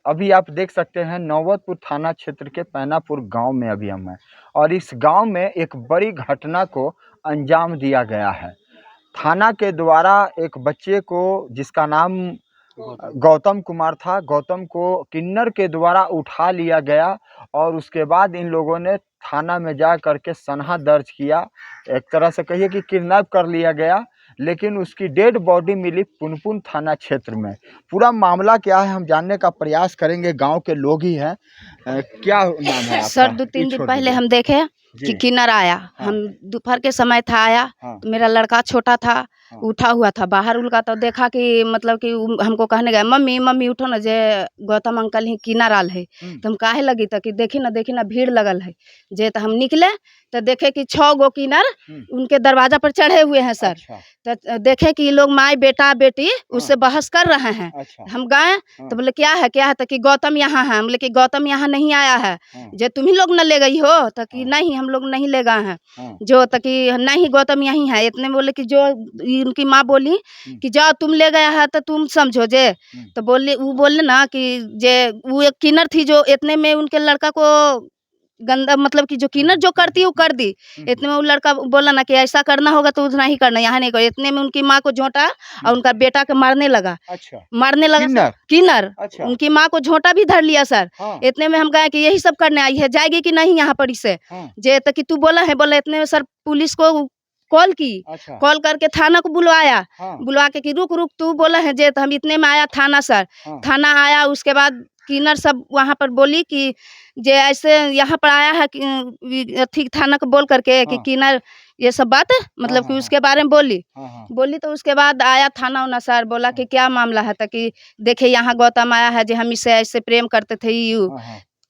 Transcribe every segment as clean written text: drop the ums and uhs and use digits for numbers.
अभी आप देख सकते हैं नौबतपुर थाना क्षेत्र के पैनापुर गांव में अभी हम हैं और इस गांव में एक बड़ी घटना को अंजाम दिया गया है। थाना के द्वारा एक बच्चे को जिसका नाम गौतम कुमार था, गौतम को किन्नर के द्वारा उठा लिया गया और उसके बाद इन लोगों ने थाना में जा करके सनहा दर्ज किया। एक तरह से कहिए कि किडनैप कर लिया गया, लेकिन उसकी डेड बॉडी मिली पुनपुन थाना क्षेत्र में। पूरा मामला क्या है हम जानने का प्रयास करेंगे, गांव के लोग ही हैं। क्या नाम है आपका? सर 2-3 दिन पहले हम देखे कि किन्नर आया। हाँ। हम दोपहर के समय था आया। हाँ। तो मेरा लड़का छोटा था, हाँ। उठा हुआ था बाहर उलका, तो देखा कि मतलब कि हमको कहने गए मम्मी मम्मी उठो ना, जे गौतम अंकल ही किन्नर आल है। तो हम काहे लगी तो कि देखी ना भीड़ लगल है। जे तो हम निकले तो देखे कि 6 गो किन्नर उनके दरवाजा पर चढ़े हुए हैं सर। अच्छा। तो देखे कि लोग माई बेटा बेटी उससे बहस कर रहे हैं। अच्छा। हम गए तो बोले क्या है तो कि गौतम यहाँ है। हम बोले कि गौतम यहाँ नहीं आया है, जे तुम ही लोग न ले गई हो। तो कि नहीं हम लोग नहीं ले गए हैं, जो तो कि नहीं गौतम यहीं है। इतने बोले कि जो उनकी माँ बोली कि जाओ तुम ले गया है तो तुम समझो जे। तो बोले ना कि जे वो एक किन्नर थी जो इतने में उनके लड़का को गंदा मतलब कि जो किन्नर जो करती है वो कर दी। इतने में वो लड़का बोला ना कि ऐसा करना होगा तो उतना ही करना, यहाँ नहीं कर। इतने में उनकी माँ को झोंटा और उनका बेटा के मारने लगा। अच्छा। मारने लगा किन्नर। अच्छा। उनकी माँ को झोंटा भी धर लिया सर। हाँ। इतने में हम कहे कि यही सब करने आई है, जाएगी कि नहीं यहाँ पर इसे। जे तो कि तू बोला है, बोला। इतने में सर पुलिस को कॉल की। अच्छा। कॉल करके थाना को बुलवाया। हाँ। बुलवा के कि रुक तू बोला है जे। तो हम इतने में आया थाना सर। थाना आया, उसके बाद किन्नर सब वहाँ पर बोली कि जे ऐसे यहाँ पर आया है कि थाना को बोल करके कि किन्नर ये सब बात मतलब कि उसके बारे में बोली। तो उसके बाद आया थाना उना सर, बोला कि क्या मामला है। तो कि देखे यहाँ गौतम आया है, जो हम इससे ऐसे प्रेम करते थे।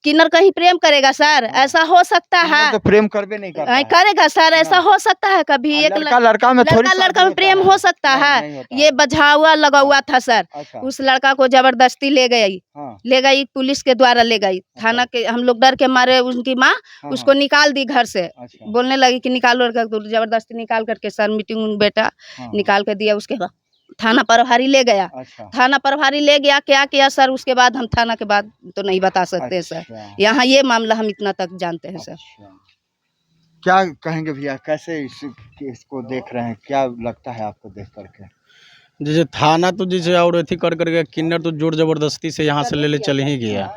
किन्नर कहीं प्रेम करेगा सर? ऐसा हो सकता है? तो प्रेम करबे नहीं करता है। करेगा सर? ऐसा हो सकता है कभी? एक लड़का में प्रेम हो सकता है? ये बझावा लगा हुआ था सर। अच्छा। उस लड़का को जबरदस्ती ले गई पुलिस के द्वारा ले गई थाना के। हम लोग डर के मारे उनकी माँ उसको निकाल दी घर से। बोलने लगी कि निकालो, जबरदस्ती निकाल करके सर मीटिंग बेटा निकाल के दिया। उसके बाद थाना प्रभारी ले गया। अच्छा। थाना प्रभारी ले गया, क्या किया सर उसके बाद हम थाना के बाद तो नहीं बता सकते। अच्छा। सर यहाँ ये मामला हम इतना तक जानते हैं। अच्छा। सर क्या कहेंगे भैया, कैसे इसको देख रहे हैं, क्या लगता है आपको देख करके? जैसे थाना तो जैसे और अथी कर करके किन्नर तो जोर जबरदस्ती से यहाँ से ले चल ही गया।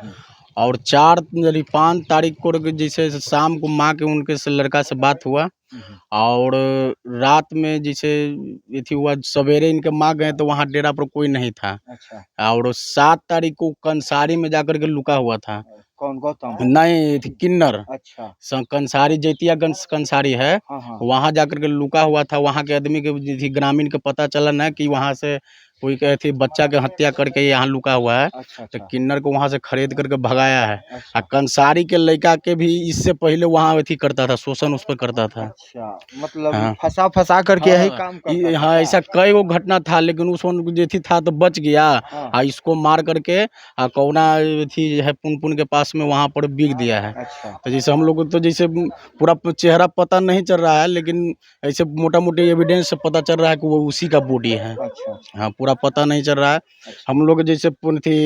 और 5 तारीख को जैसे शाम को माँ के उनके से लड़का से बात हुआ और रात में जैसे ये हुआ, सवेरे इनके माँ गए तो वहाँ डेरा पर कोई नहीं था। अच्छा। और 7 तारीख को कंसारी में जाकर के लुका हुआ था। कौन? गौतम? नहीं, किन्नर। अच्छा। कंसारी जैतियागंज कंसारी है। हाँ। वहाँ जाकर के लुका हुआ था। वहाँ के आदमी के ग्रामीण के पता चला ना कि वहाँ से कोई थी बच्चा के हत्या करके यहाँ लुका हुआ है। अच्छा। तो किन्नर को वहाँ से खरीद करके भगाया है। अच्छा। कंसारी के लड़का के भी इससे पहले वहाँ अथी करता था, शोषण उस पर करता था। अच्छा। मतलब फंसा करके यही काम करता था। हाँ, ऐसा कई वो घटना था, लेकिन उस जो था तो बच गया। हाँ। इसको मार करके कौना थी है पुनपुन के पास में वहाँ पर बिक दिया है। अच्छा। तो जैसे हम लोग तो जैसे पूरा चेहरा पता नहीं चल रहा है, लेकिन ऐसे मोटा मोटी एविडेंस से पता चल रहा है कि वो उसी का बॉडी है। अच्छा। हाँ, पूरा पता नहीं चल रहा है। अच्छा। हम लोग जैसे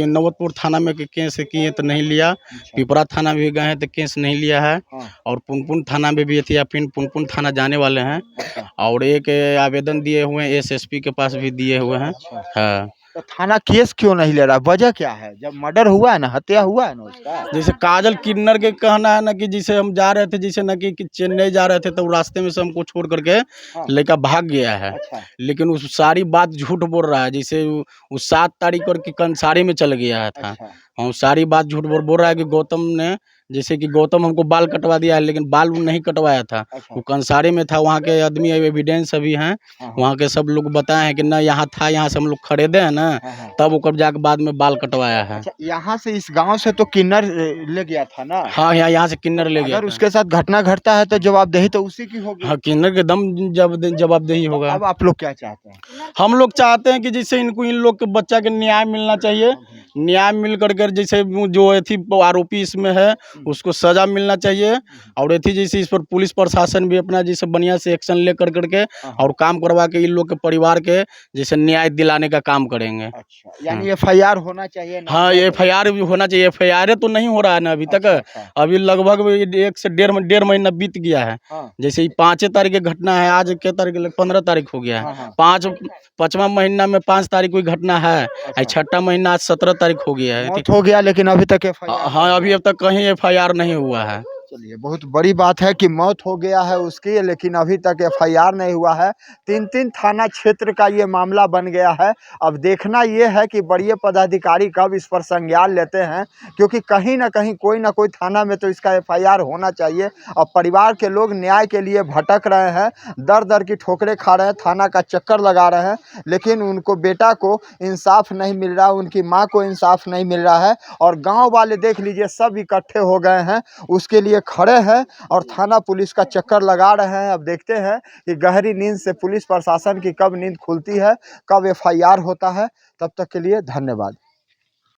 नौबतपुर थाना में केस किए तो नहीं लिया। अच्छा। पिपरा थाना भी गए हैं तो केस नहीं लिया है। हाँ। और पुनपुन थाना में भी थी, फिर पुनपुन थाना जाने वाले हैं। अच्छा। और एक आवेदन दिए हुए हैं, SSP के पास भी दिए हुए हैं। अच्छा। हाँ। तो थाना केस क्यों नहीं ले रहा? वजह क्या है? जब मर्डर हुआ है ना, हत्या हुआ है ना उसका। जैसे काजल किन्नर के कहना है ना कि जैसे हम जा रहे थे, जैसे ना कि चेन्नई जा रहे थे तो रास्ते में से हमको छोड़ करके लड़का भाग गया है। अच्छा। लेकिन उस सारी बात झूठ बोल रहा है। जैसे उस 7 तारीख को कंसारी में चल गया था। अच्छा। हाँ, सारी बात झूठ बोल रहा है कि गौतम ने, जैसे कि गौतम हमको बाल कटवा दिया है, लेकिन बाल नहीं कटवाया था। अच्छा। वो कंसारी में था। वहाँ के आदमी एविडेंस अभी हैं, वहाँ के सब लोग बताए हैं कि ना यहाँ था, यहाँ से हम लोग खरीदे हैं ना, तब वो जाके बाद में बाल कटवाया है। अच्छा, यहाँ से इस गांव से तो किन्नर ले गया था ना? हाँ, यहाँ से किन्नर ले गया। अगर उसके साथ घटना घटता है तो जवाबदेही तो उसी की होगी। हाँ, किन्नर के दम जवाबदेही होगा। अब आप लोग क्या चाहते हैं? हम लोग चाहते हैं कि जैसे इन लोग के बच्चा के न्याय मिलना चाहिए। न्याय मिल करके जैसे जो थी आरोपी इसमें है उसको सजा मिलना चाहिए। और एथी जैसे इस पर पुलिस प्रशासन भी अपना जैसे बढ़िया से एक्शन ले करके और काम करवा के इन लोग के परिवार के जैसे न्याय दिलाने का काम करेंगे। अच्छा, यानी FIR होना चाहिए ना? हाँ, ये FIR भी होना चाहिए। FIR तो नहीं हो रहा है ना अभी तक। अच्छा। अभी लगभग 1 से डेढ़ महीना बीत गया है। हाँ। जैसे 5 तारीख की घटना है, आज क्या तारीख है? 15 तारीख हो गया हाँ, है। हाँ। 5वां महीना में 5 तारीख कोई घटना है। अच्छा। 6ठा महीना आज 17 तारीख हो गया है। मौत हो गया लेकिन अभी तक FIR हाँ, अभी अब तक कहीं FIR नहीं हुआ है। चलिए, बहुत बड़ी बात है कि मौत हो गया है उसकी, लेकिन अभी तक FIR नहीं हुआ है। 3-3 थाना क्षेत्र का ये मामला बन गया है। अब देखना ये है कि बड़े पदाधिकारी कब इस पर संज्ञान लेते हैं, क्योंकि कहीं ना कहीं कोई ना कोई थाना में तो इसका FIR होना चाहिए। अब परिवार के लोग न्याय के लिए भटक रहे हैं, दर दर की ठोकरें खा रहे हैं, थाना का चक्कर लगा रहे हैं, लेकिन उनको बेटा को इंसाफ नहीं मिल रहा, उनकी माँ को इंसाफ नहीं मिल रहा है। और गाँव वाले देख लीजिए सब इकट्ठे हो गए हैं, उसके लिए खड़े हैं और थाना पुलिस का चक्कर लगा रहे हैं। अब देखते हैं कि गहरी नींद से पुलिस प्रशासन की कब नींद खुलती है, कब FIR होता है। तब तक के लिए धन्यवाद।